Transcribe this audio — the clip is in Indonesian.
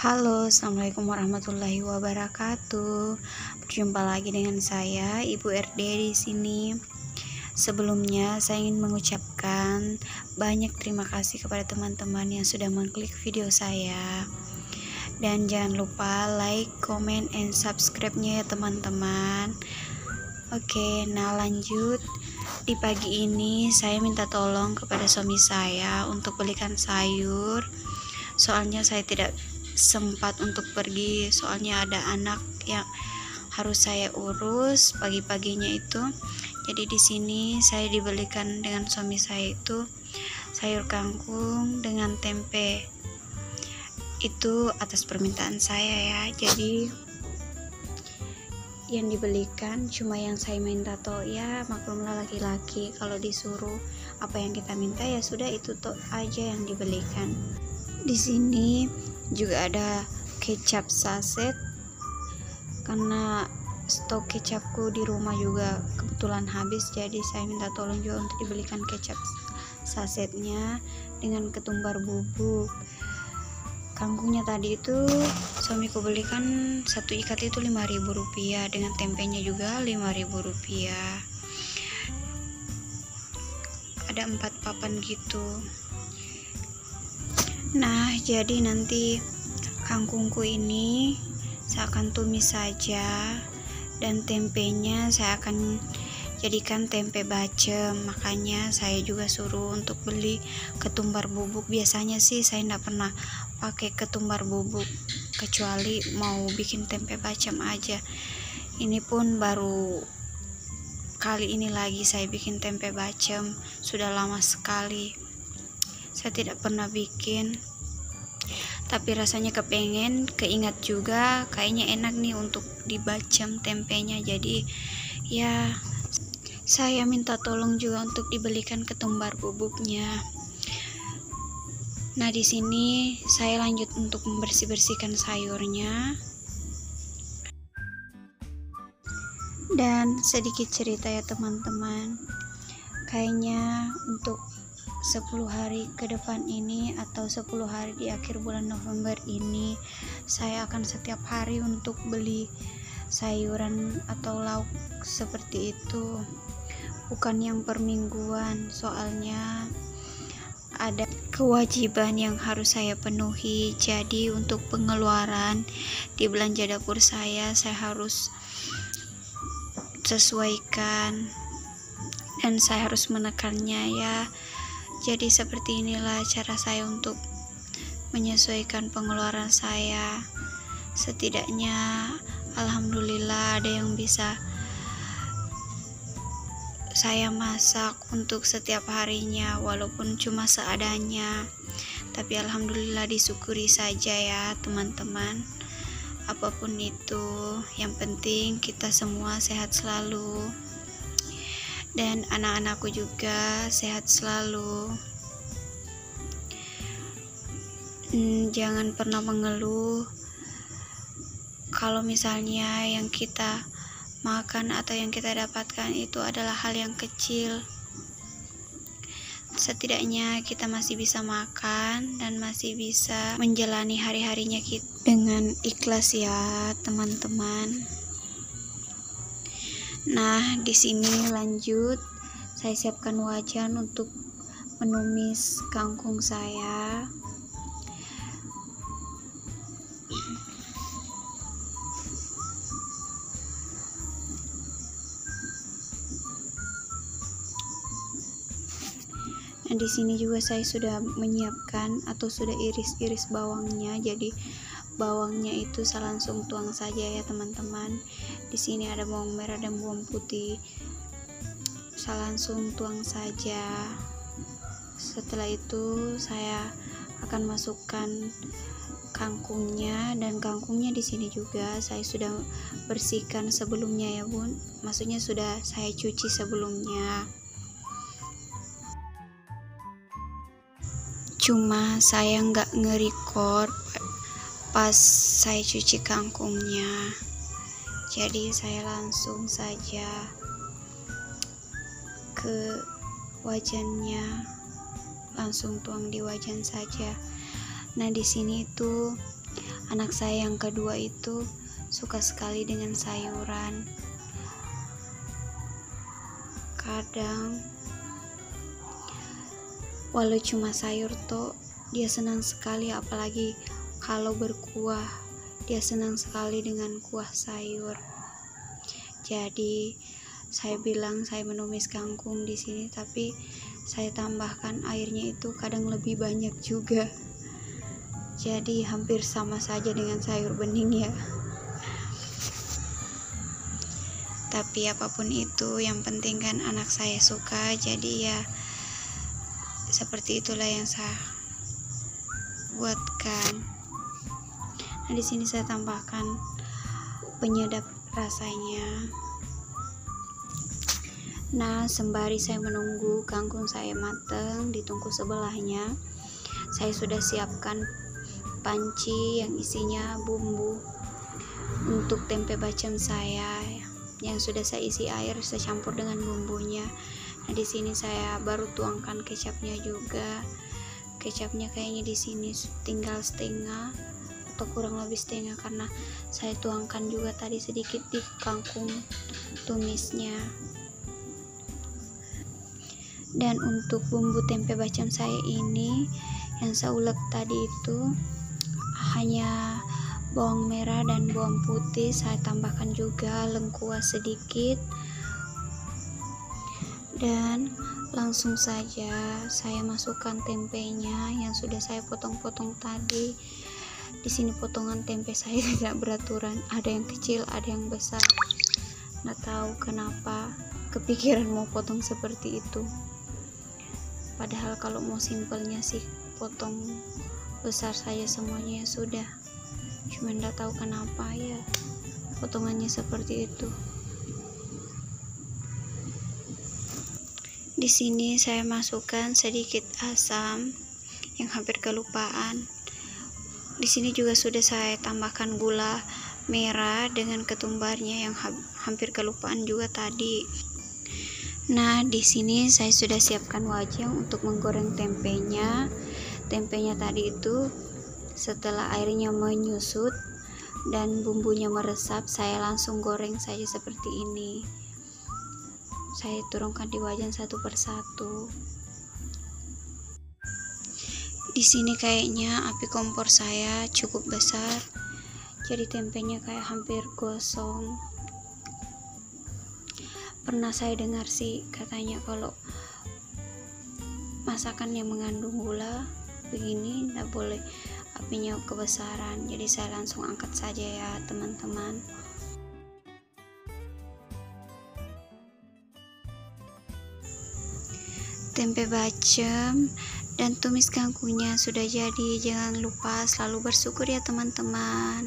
Halo, assalamualaikum warahmatullahi wabarakatuh. Berjumpa lagi dengan saya, Ibu RD di sini. Sebelumnya, saya ingin mengucapkan banyak terima kasih kepada teman-teman yang sudah mengklik video saya. Dan jangan lupa like, comment, and subscribe-nya ya teman-teman. Oke, nah lanjut. Di pagi ini saya minta tolong kepada suami saya untuk belikan sayur. Soalnya saya tidak sempat untuk pergi, soalnya ada anak yang harus saya urus pagi-paginya itu. Jadi di sini saya dibelikan dengan suami saya itu sayur kangkung dengan tempe. Itu atas permintaan saya ya. Jadi yang dibelikan cuma yang saya minta toh, ya maklumlah laki-laki kalau disuruh apa yang kita minta ya sudah itu toh aja yang dibelikan. Di sini juga ada kecap saset karena stok kecapku di rumah juga kebetulan habis, jadi saya minta tolong juga untuk dibelikan kecap sasetnya dengan ketumbar bubuk. Kangkungnya tadi itu suamiku belikan satu ikat itu Rp5.000, dengan tempenya juga Rp5.000. Ada 4 papan gitu. Nah, jadi nanti kangkungku ini saya akan tumis saja, dan tempenya saya akan jadikan tempe bacem. Makanya saya juga suruh untuk beli ketumbar bubuk. Biasanya sih saya tidak pernah pakai ketumbar bubuk kecuali mau bikin tempe bacem aja. Ini pun baru kali ini lagi saya bikin tempe bacem, sudah lama sekali saya tidak pernah bikin, tapi rasanya keingat juga kayaknya enak nih untuk dibacem tempenya. Jadi ya saya minta tolong juga untuk dibelikan ketumbar bubuknya. Nah, di sini saya lanjut untuk membersih-bersihkan sayurnya. Dan sedikit cerita ya teman-teman, kayaknya untuk 10 hari ke depan ini atau 10 hari di akhir bulan November ini saya akan setiap hari untuk beli sayuran atau lauk seperti itu, bukan yang per mingguan. Soalnya ada kewajiban yang harus saya penuhi. Jadi untuk pengeluaran di belanja dapur saya harus sesuaikan dan saya harus menekannya ya. Jadi seperti inilah cara saya untuk menyesuaikan pengeluaran saya. Setidaknya alhamdulillah ada yang bisa saya masak untuk setiap harinya, walaupun cuma seadanya. Tapi alhamdulillah disyukuri saja ya teman-teman. Apapun itu, yang penting kita semua sehat selalu. Dan anak-anakku juga sehat selalu. Jangan pernah mengeluh kalau misalnya yang kita makan atau yang kita dapatkan itu adalah hal yang kecil. Setidaknya kita masih bisa makan dan masih bisa menjalani hari-harinya kita dengan ikhlas ya teman-teman. Nah, di sini lanjut saya siapkan wajan untuk menumis kangkung saya. Nah, di sini juga saya sudah menyiapkan atau sudah iris-iris bawangnya. Jadi bawangnya itu saya langsung tuang saja ya teman-teman. Di sini ada bawang merah dan bawang putih, saya langsung tuang saja. Setelah itu saya akan masukkan kangkungnya, dan kangkungnya di sini juga saya sudah bersihkan sebelumnya ya bun, maksudnya sudah saya cuci sebelumnya. Cuma saya nggak nge-record pas saya cuci kangkungnya, jadi saya langsung saja ke wajannya, langsung tuang di wajan saja. Nah, di sini tuh Anak saya yang kedua itu suka sekali dengan sayuran. Kadang walau cuma sayur toh dia senang sekali, apalagi kalau berkuah. Dia senang sekali dengan kuah sayur. Jadi saya bilang saya menumis kangkung di sini, tapi saya tambahkan airnya itu kadang lebih banyak juga. Jadi hampir sama saja dengan sayur bening ya. Tapi apapun itu, yang penting kan anak saya suka. Jadi ya seperti itulah yang saya buatkan. Nah, di sini saya tambahkan penyedap rasanya. Nah, sembari saya menunggu kangkung saya matang di tungku sebelahnya, saya sudah siapkan panci yang isinya bumbu untuk tempe bacem saya yang sudah saya isi air, saya campur dengan bumbunya. Nah, di sini saya baru tuangkan kecapnya juga. Kecapnya kayaknya di sini tinggal setengah atau kurang lebih setengah, karena saya tuangkan juga tadi sedikit di kangkung tumisnya. Dan untuk bumbu tempe bacem saya ini yang saya ulek tadi itu hanya bawang merah dan bawang putih. Saya tambahkan juga lengkuas sedikit, dan langsung saja saya masukkan tempenya yang sudah saya potong-potong tadi. Di sini potongan tempe saya tidak beraturan, ada yang kecil, ada yang besar. Nggak tahu kenapa kepikiran mau potong seperti itu. Padahal kalau mau simpelnya sih potong besar saja semuanya ya sudah. Cuma nggak tahu kenapa ya potongannya seperti itu. Di sini saya masukkan sedikit asam yang hampir kelupaan. Di sini juga sudah saya tambahkan gula merah dengan ketumbarnya yang hampir kelupaan juga tadi. Nah, di sini saya sudah siapkan wajan untuk menggoreng tempenya. Tempenya tadi itu setelah airnya menyusut dan bumbunya meresap, saya langsung goreng saja seperti ini. Saya turunkan di wajan satu persatu. Di sini kayaknya api kompor saya cukup besar, jadi tempenya kayak hampir gosong. Pernah saya dengar sih katanya kalau masakan yang mengandung gula begini tidak boleh apinya kebesaran. Jadi saya langsung angkat saja ya teman-teman. Tempe bacem dan tumis kangkungnya sudah jadi. Jangan lupa selalu bersyukur ya teman-teman.